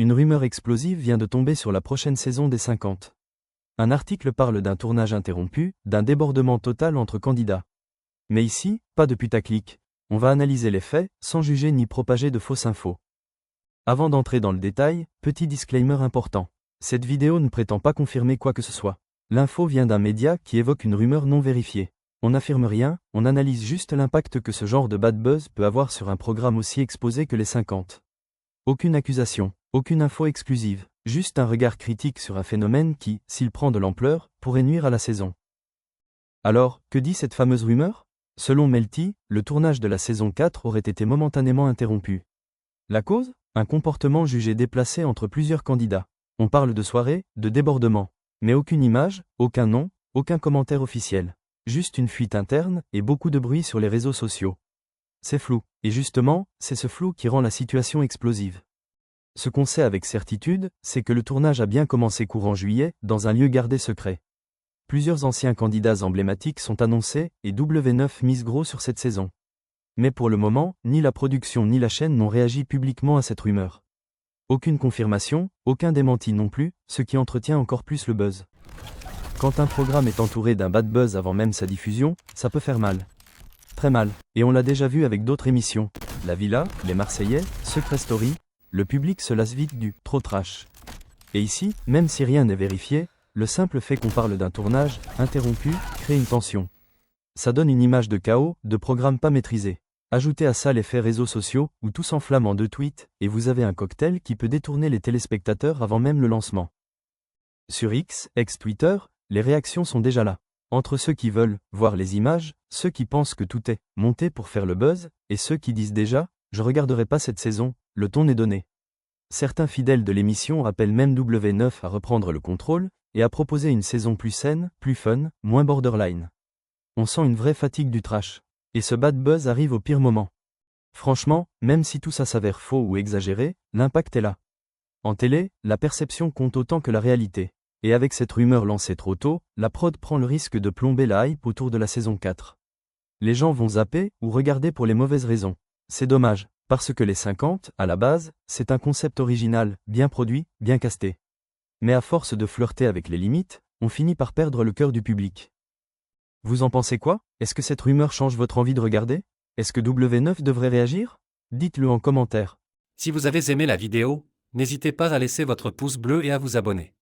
Une rumeur explosive vient de tomber sur la prochaine saison des 50. Un article parle d'un tournage interrompu, d'un débordement total entre candidats. Mais ici, pas de putaclic. On va analyser les faits, sans juger ni propager de fausses infos. Avant d'entrer dans le détail, petit disclaimer important. Cette vidéo ne prétend pas confirmer quoi que ce soit. L'info vient d'un média qui évoque une rumeur non vérifiée. On n'affirme rien, on analyse juste l'impact que ce genre de bad buzz peut avoir sur un programme aussi exposé que les 50. Aucune accusation, aucune info exclusive, juste un regard critique sur un phénomène qui, s'il prend de l'ampleur, pourrait nuire à la saison. Alors, que dit cette fameuse rumeur ? Selon Melty, le tournage de la saison 4 aurait été momentanément interrompu. La cause ? Un comportement jugé déplacé entre plusieurs candidats. On parle de soirée, de débordement. Mais aucune image, aucun nom, aucun commentaire officiel. Juste une fuite interne, et beaucoup de bruit sur les réseaux sociaux. C'est flou, et justement, c'est ce flou qui rend la situation explosive. Ce qu'on sait avec certitude, c'est que le tournage a bien commencé courant juillet, dans un lieu gardé secret. Plusieurs anciens candidats emblématiques sont annoncés, et W9 mise gros sur cette saison. Mais pour le moment, ni la production ni la chaîne n'ont réagi publiquement à cette rumeur. Aucune confirmation, aucun démenti non plus, ce qui entretient encore plus le buzz. Quand un programme est entouré d'un bad buzz avant même sa diffusion, ça peut faire mal. Très mal, et on l'a déjà vu avec d'autres émissions. La Villa, Les Marseillais, Secret Story, le public se lasse vite du « trop trash ». Et ici, même si rien n'est vérifié, le simple fait qu'on parle d'un tournage interrompu crée une tension. Ça donne une image de chaos, de programme pas maîtrisé. Ajoutez à ça l'effet réseaux sociaux, où tout s'enflamme en 2 tweets, et vous avez un cocktail qui peut détourner les téléspectateurs avant même le lancement. Sur X, ex-Twitter, les réactions sont déjà là. Entre ceux qui veulent voir les images, ceux qui pensent que tout est monté pour faire le buzz, et ceux qui disent déjà « je regarderai pas cette saison », le ton est donné. Certains fidèles de l'émission appellent même W9 à reprendre le contrôle, et à proposer une saison plus saine, plus fun, moins borderline. On sent une vraie fatigue du trash. Et ce bad buzz arrive au pire moment. Franchement, même si tout ça s'avère faux ou exagéré, l'impact est là. En télé, la perception compte autant que la réalité. Et avec cette rumeur lancée trop tôt, la prod prend le risque de plomber la hype autour de la saison 4. Les gens vont zapper ou regarder pour les mauvaises raisons. C'est dommage, parce que les 50, à la base, c'est un concept original, bien produit, bien casté. Mais à force de flirter avec les limites, on finit par perdre le cœur du public. Vous en pensez quoi ? Est-ce que cette rumeur change votre envie de regarder ? Est-ce que W9 devrait réagir ? Dites-le en commentaire. Si vous avez aimé la vidéo, n'hésitez pas à laisser votre pouce bleu et à vous abonner.